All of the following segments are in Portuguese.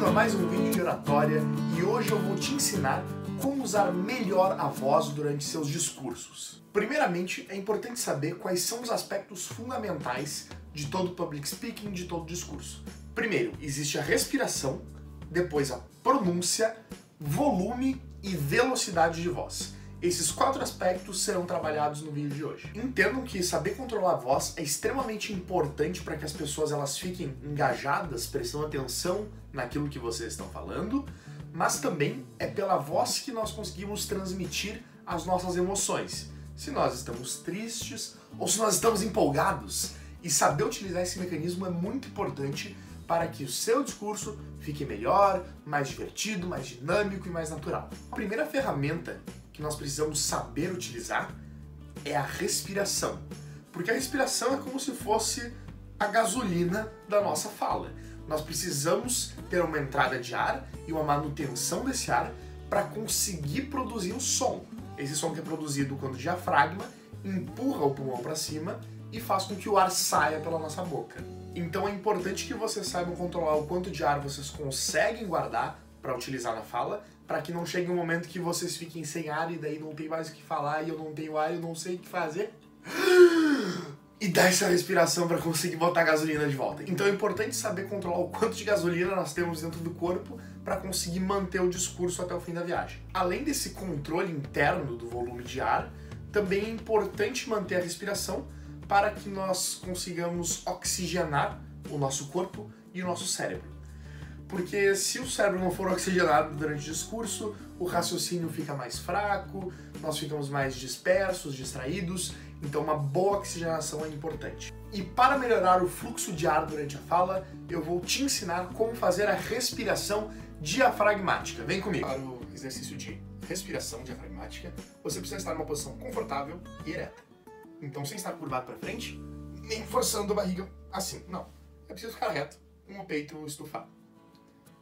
Bem-vindo a mais um vídeo de oratória e hoje eu vou te ensinar como usar melhor a voz durante seus discursos. Primeiramente, é importante saber quais são os aspectos fundamentais de todo public speaking, de todo discurso. Primeiro, existe a respiração, depois a pronúncia, volume e velocidade de voz. Esses 4 aspectos serão trabalhados no vídeo de hoje. Entendam que saber controlar a voz é extremamente importante para que as pessoas elas fiquem engajadas, prestando atenção naquilo que vocês estão falando, mas também é pela voz que nós conseguimos transmitir as nossas emoções. Se nós estamos tristes ou se nós estamos empolgados. E saber utilizar esse mecanismo é muito importante para que o seu discurso fique melhor, mais divertido, mais dinâmico e mais natural. A primeira ferramenta que nós precisamos saber utilizar é a respiração. Porque a respiração é como se fosse a gasolina da nossa fala. Nós precisamos ter uma entrada de ar e uma manutenção desse ar para conseguir produzir o som. Esse som que é produzido quando o diafragma empurra o pulmão para cima e faz com que o ar saia pela nossa boca. Então é importante que vocês saibam controlar o quanto de ar vocês conseguem guardar para utilizar na fala, para que não chegue um momento que vocês fiquem sem ar e daí não tem mais o que falar e eu não tenho ar e eu não sei o que fazer. E dar essa respiração para conseguir botar a gasolina de volta. Então é importante saber controlar o quanto de gasolina nós temos dentro do corpo para conseguir manter o discurso até o fim da viagem. Além desse controle interno do volume de ar, também é importante manter a respiração para que nós consigamos oxigenar o nosso corpo e o nosso cérebro. Porque se o cérebro não for oxigenado durante o discurso, o raciocínio fica mais fraco, nós ficamos mais dispersos, distraídos, então uma boa oxigenação é importante. E para melhorar o fluxo de ar durante a fala, eu vou te ensinar como fazer a respiração diafragmática. Vem comigo! Para o exercício de respiração diafragmática, você precisa estar numa posição confortável e ereta. Então sem estar curvado para frente, nem forçando a barriga assim, não. É preciso ficar reto, com o peito estufado.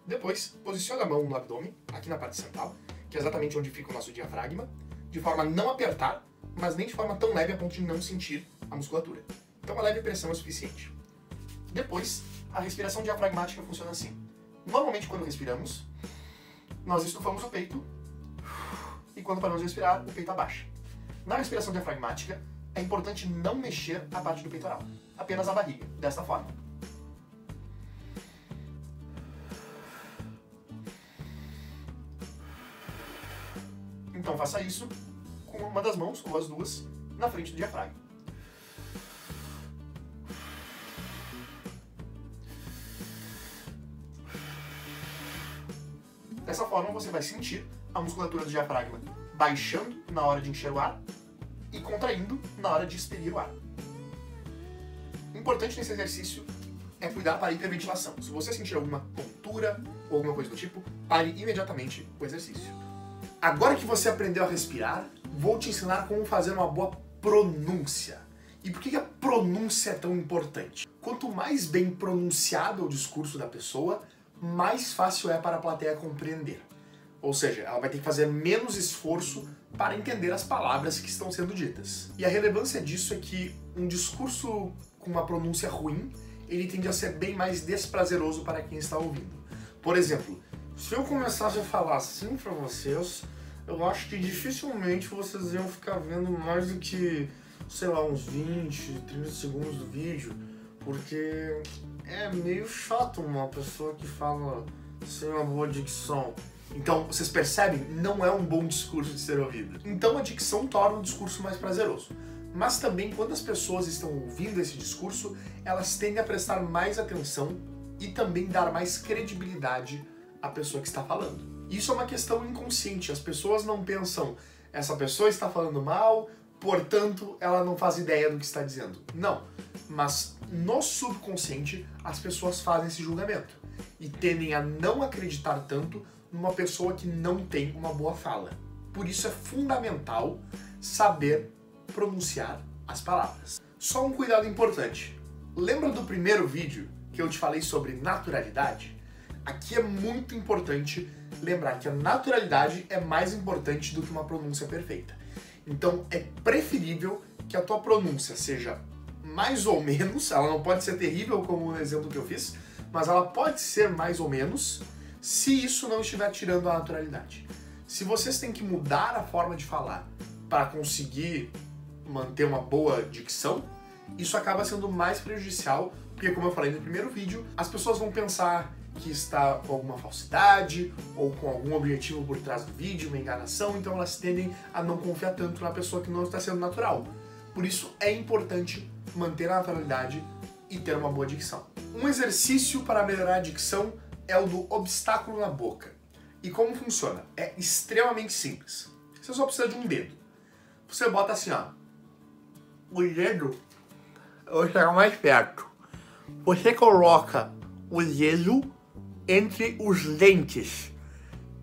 Depois, posicione a mão no abdômen, aqui na parte central, que é exatamente onde fica o nosso diafragma, de forma a não apertar, mas nem de forma tão leve a ponto de não sentir a musculatura. Então uma leve pressão é suficiente. Depois, a respiração diafragmática funciona assim. Normalmente quando respiramos, nós estufamos o peito e quando paramos de respirar, o peito abaixa. Na respiração diafragmática, é importante não mexer a parte do peitoral, apenas a barriga, desta forma. Então faça isso com uma das mãos, ou as duas, na frente do diafragma. Dessa forma você vai sentir a musculatura do diafragma baixando na hora de encher o ar e contraindo na hora de expelir o ar. Importante nesse exercício é cuidar para a hiperventilação. Se você sentir alguma tontura ou alguma coisa do tipo, pare imediatamente o exercício. Agora que você aprendeu a respirar, vou te ensinar como fazer uma boa pronúncia. E por que a pronúncia é tão importante? Quanto mais bem pronunciado o discurso da pessoa, mais fácil é para a plateia compreender. Ou seja, ela vai ter que fazer menos esforço para entender as palavras que estão sendo ditas. E a relevância disso é que um discurso com uma pronúncia ruim, ele tende a ser bem mais desprazeroso para quem está ouvindo. Por exemplo, se eu começasse a falar assim para vocês, eu acho que dificilmente vocês iam ficar vendo mais do que, sei lá, uns 20, 30 segundos do vídeo, porque é meio chato uma pessoa que fala sem uma boa dicção. Então, vocês percebem? Não é um bom discurso de ser ouvido. Então a dicção torna o discurso mais prazeroso. Mas também, quando as pessoas estão ouvindo esse discurso, elas tendem a prestar mais atenção e também dar mais credibilidade a pessoa que está falando. Isso é uma questão inconsciente, as pessoas não pensam, essa pessoa está falando mal, portanto ela não faz ideia do que está dizendo. Não, mas no subconsciente as pessoas fazem esse julgamento e tendem a não acreditar tanto numa pessoa que não tem uma boa fala. Por isso é fundamental saber pronunciar as palavras. Só um cuidado importante. Lembra do primeiro vídeo que eu te falei sobre naturalidade? Aqui é muito importante lembrar que a naturalidade é mais importante do que uma pronúncia perfeita. Então é preferível que a tua pronúncia seja mais ou menos, ela não pode ser terrível como no exemplo que eu fiz, mas ela pode ser mais ou menos, se isso não estiver tirando a naturalidade. Se vocês têm que mudar a forma de falar para conseguir manter uma boa dicção, isso acaba sendo mais prejudicial, porque, como eu falei no primeiro vídeo, as pessoas vão pensar que está com alguma falsidade ou com algum objetivo por trás do vídeo, uma enganação, então elas tendem a não confiar tanto na pessoa que não está sendo natural. Por isso é importante manter a naturalidade e ter uma boa dicção. Um exercício para melhorar a dicção é o do obstáculo na boca. E como funciona? É extremamente simples. Você só precisa de um dedo. Você bota assim, ó. O dedo, eu vou chegar mais perto. Você coloca o dedo entre os dentes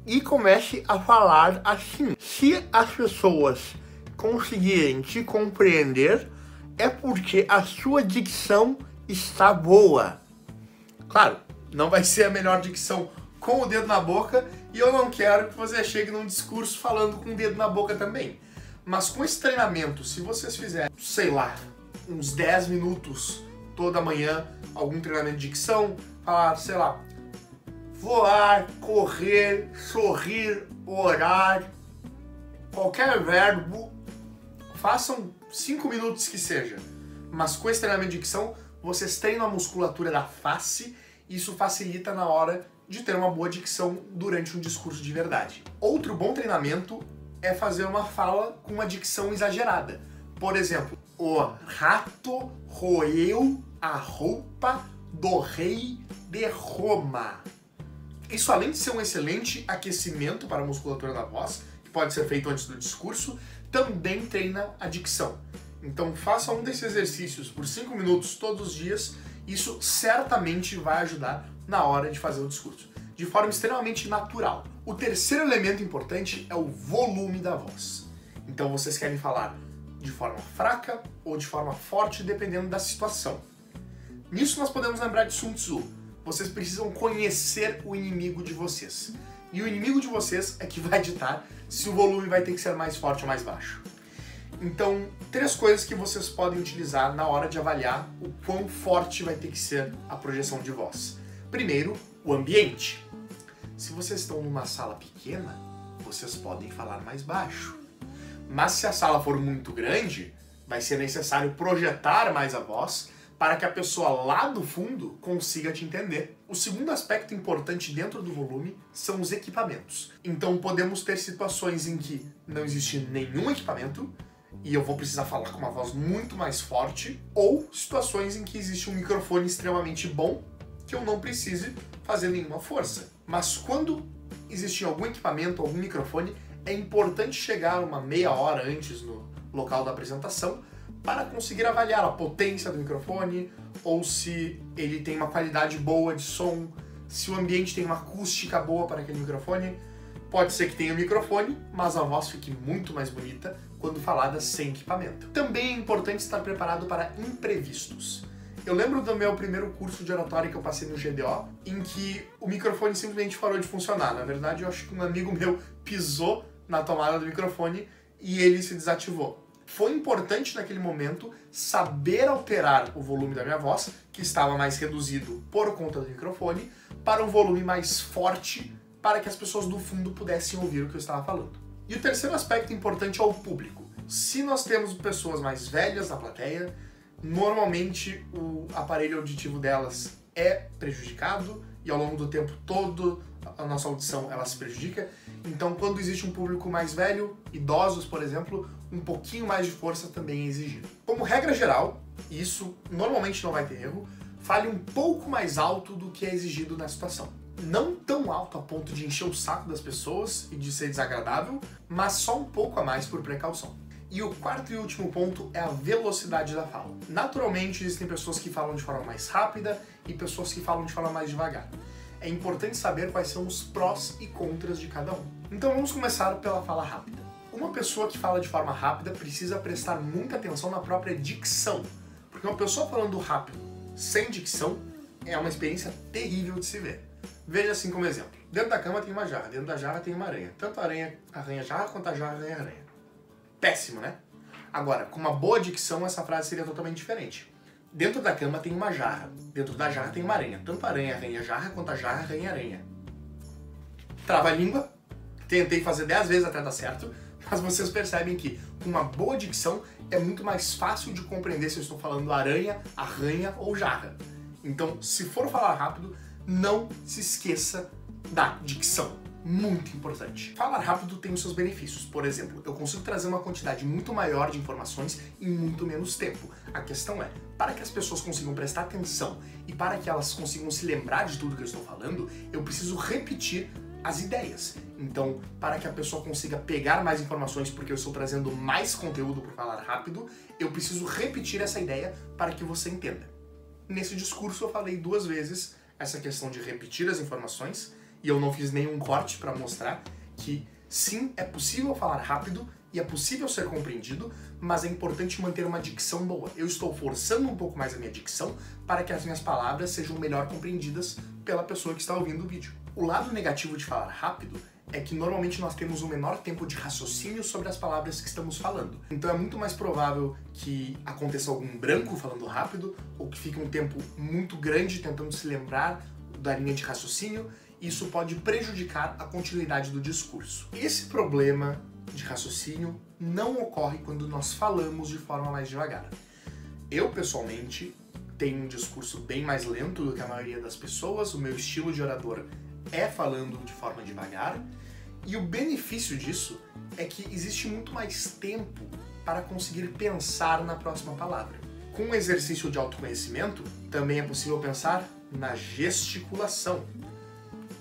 e comece a falar assim. Se as pessoas conseguirem te compreender, é porque a sua dicção está boa. Claro, não vai ser a melhor dicção com o dedo na boca, e eu não quero que você chegue num discurso falando com o dedo na boca também. Mas com esse treinamento, se vocês fizerem, sei lá, uns 10 minutos toda manhã, algum treinamento de dicção, falar, sei lá, voar, correr, sorrir, orar, qualquer verbo, façam 5 minutos que seja. Mas com esse treinamento de dicção, vocês treinam a musculatura da face, e isso facilita na hora de ter uma boa dicção durante um discurso de verdade. Outro bom treinamento é fazer uma fala com uma dicção exagerada. Por exemplo, o rato roeu a roupa do rei de Roma. Isso, além de ser um excelente aquecimento para a musculatura da voz, que pode ser feito antes do discurso, também treina a dicção. Então faça um desses exercícios por 5 minutos todos os dias, isso certamente vai ajudar na hora de fazer o discurso, de forma extremamente natural. O terceiro elemento importante é o volume da voz. Então vocês querem falar de forma fraca ou de forma forte, dependendo da situação. Nisso nós podemos lembrar de Sun Tzu. Vocês precisam conhecer o inimigo de vocês. E o inimigo de vocês é que vai ditar se o volume vai ter que ser mais forte ou mais baixo. Então, 3 coisas que vocês podem utilizar na hora de avaliar o quão forte vai ter que ser a projeção de voz. Primeiro, o ambiente. Se vocês estão numa sala pequena, vocês podem falar mais baixo. Mas se a sala for muito grande, vai ser necessário projetar mais a voz para que a pessoa lá do fundo consiga te entender. O segundo aspecto importante dentro do volume são os equipamentos. Então podemos ter situações em que não existe nenhum equipamento e eu vou precisar falar com uma voz muito mais forte, ou situações em que existe um microfone extremamente bom que eu não precise fazer nenhuma força. Mas quando existe algum equipamento, algum microfone, é importante chegar uma meia hora antes no local da apresentação para conseguir avaliar a potência do microfone, ou se ele tem uma qualidade boa de som, se o ambiente tem uma acústica boa para aquele microfone. Pode ser que tenha um microfone, mas a voz fique muito mais bonita quando falada sem equipamento. Também é importante estar preparado para imprevistos. Eu lembro do meu primeiro curso de oratória que eu passei no GDO, em que o microfone simplesmente parou de funcionar. Na verdade, eu acho que um amigo meu pisou na tomada do microfone e ele se desativou. Foi importante naquele momento saber alterar o volume da minha voz, que estava mais reduzido por conta do microfone, para um volume mais forte, para que as pessoas do fundo pudessem ouvir o que eu estava falando. E o terceiro aspecto importante é o público. Se nós temos pessoas mais velhas na plateia, normalmente o aparelho auditivo delas é prejudicado e ao longo do tempo todo a nossa audição ela se prejudica. Então, quando existe um público mais velho, idosos, por exemplo, um pouquinho mais de força também é exigido. Como regra geral, e isso normalmente não vai ter erro, fale um pouco mais alto do que é exigido na situação. Não tão alto a ponto de encher o saco das pessoas e de ser desagradável, mas só um pouco a mais por precaução. E o quarto e último ponto é a velocidade da fala. Naturalmente, existem pessoas que falam de forma mais rápida e pessoas que falam de forma mais devagar. É importante saber quais são os prós e contras de cada um. Então vamos começar pela fala rápida. Uma pessoa que fala de forma rápida precisa prestar muita atenção na própria dicção, porque uma pessoa falando rápido, sem dicção, é uma experiência terrível de se ver. Veja assim como exemplo. Dentro da cama tem uma jarra, dentro da jarra tem uma aranha. Tanto a aranha arranha jarra quanto a jarra arranha aranha. Péssimo, né? Agora, com uma boa dicção, essa frase seria totalmente diferente. Dentro da cama tem uma jarra, dentro da jarra tem uma aranha. Tanto a aranha arranha jarra quanto a jarra arranha aranha. trava-língua, tentei fazer 10 vezes até dar certo, mas vocês percebem que com uma boa dicção é muito mais fácil de compreender se eu estou falando aranha, arranha ou jarra. Então, se for falar rápido, não se esqueça da dicção. Muito importante. Falar rápido tem os seus benefícios. Por exemplo, eu consigo trazer uma quantidade muito maior de informações em muito menos tempo. A questão é, para que as pessoas consigam prestar atenção e para que elas consigam se lembrar de tudo que eu estou falando, eu preciso repetir as ideias. Então, para que a pessoa consiga pegar mais informações, porque eu estou trazendo mais conteúdo para falar rápido, eu preciso repetir essa ideia para que você entenda. Nesse discurso eu falei 2 vezes essa questão de repetir as informações, e eu não fiz nenhum corte para mostrar que sim, é possível falar rápido e é possível ser compreendido, mas é importante manter uma dicção boa. Eu estou forçando um pouco mais a minha dicção para que as minhas palavras sejam melhor compreendidas pela pessoa que está ouvindo o vídeo. O lado negativo de falar rápido é que normalmente nós temos um menor tempo de raciocínio sobre as palavras que estamos falando. Então é muito mais provável que aconteça algum branco falando rápido, ou que fique um tempo muito grande tentando se lembrar da linha de raciocínio. Isso pode prejudicar a continuidade do discurso. Esse problema de raciocínio não ocorre quando nós falamos de forma mais devagar. Eu, pessoalmente, tenho um discurso bem mais lento do que a maioria das pessoas, o meu estilo de orador é falando de forma devagar, e o benefício disso é que existe muito mais tempo para conseguir pensar na próxima palavra. Com o exercício de autoconhecimento, também é possível pensar na gesticulação.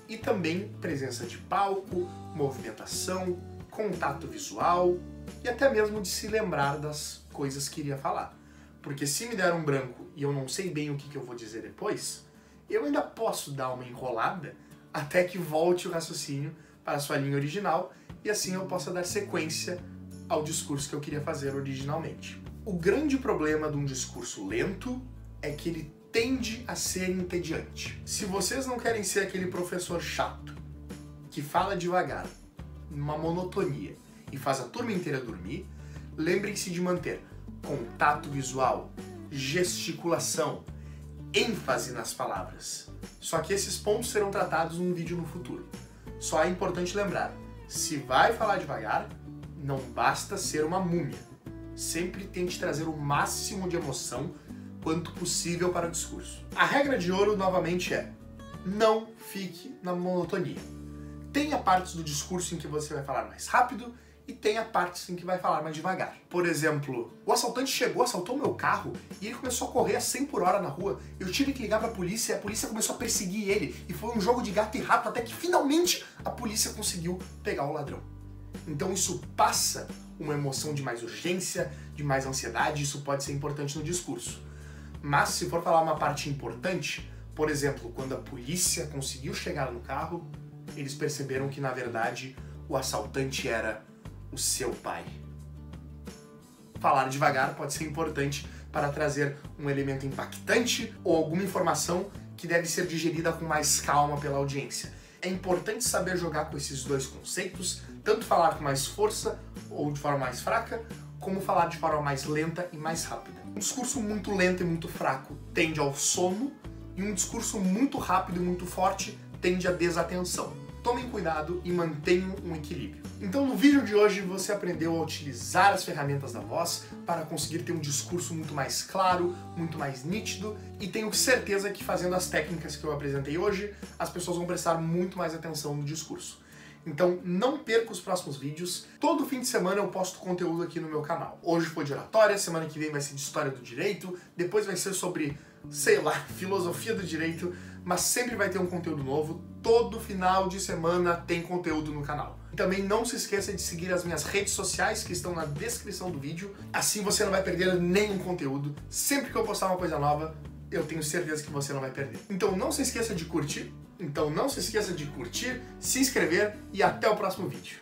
E também presença de palco, movimentação, contato visual e até mesmo de se lembrar das coisas que iria falar. Porque se me der um branco e eu não sei bem o que eu vou dizer depois, eu ainda posso dar uma enrolada até que volte o raciocínio para a sua linha original e assim eu possa dar sequência ao discurso que eu queria fazer originalmente. O grande problema de um discurso lento é que ele tende a ser entediante. Se vocês não querem ser aquele professor chato que fala devagar, numa monotonia e faz a turma inteira dormir, lembrem-se de manter contato visual, gesticulação, ênfase nas palavras. Só que esses pontos serão tratados num vídeo no futuro. Só é importante lembrar, se vai falar devagar, não basta ser uma múmia. Sempre tente trazer o máximo de emoção quanto possível para o discurso. A regra de ouro, novamente, é não fique na monotonia. Tenha partes do discurso em que você vai falar mais rápido e tenha partes em que vai falar mais devagar. Por exemplo, o assaltante chegou, assaltou meu carro e ele começou a correr a 100 por hora na rua. Eu tive que ligar para a polícia e a polícia começou a perseguir ele. E foi um jogo de gato e rato até que finalmente a polícia conseguiu pegar o ladrão. Então isso passa uma emoção de mais urgência, de mais ansiedade, isso pode ser importante no discurso. Mas se for falar uma parte importante, por exemplo, quando a polícia conseguiu chegar no carro, eles perceberam que na verdade o assaltante era o seu pai. Falar devagar pode ser importante para trazer um elemento impactante ou alguma informação que deve ser digerida com mais calma pela audiência. É importante saber jogar com esses dois conceitos, tanto falar com mais força ou de forma mais fraca, como falar de forma mais lenta e mais rápida. Um discurso muito lento e muito fraco tende ao sono, e um discurso muito rápido e muito forte tende à desatenção. Tomem cuidado e mantenham um equilíbrio. Então no vídeo de hoje você aprendeu a utilizar as ferramentas da voz para conseguir ter um discurso muito mais claro, muito mais nítido, e tenho certeza que fazendo as técnicas que eu apresentei hoje, as pessoas vão prestar muito mais atenção no discurso. Então não perca os próximos vídeos. Todo fim de semana eu posto conteúdo aqui no meu canal. Hoje foi de oratória, semana que vem vai ser de história do direito, depois vai ser sobre, sei lá, filosofia do direito, mas sempre vai ter um conteúdo novo. Todo final de semana tem conteúdo no canal. Também não se esqueça de seguir as minhas redes sociais que estão na descrição do vídeo. Assim você não vai perder nenhum conteúdo. Sempre que eu postar uma coisa nova, eu tenho certeza que você não vai perder. Então não se esqueça de curtir, se inscrever e até o próximo vídeo.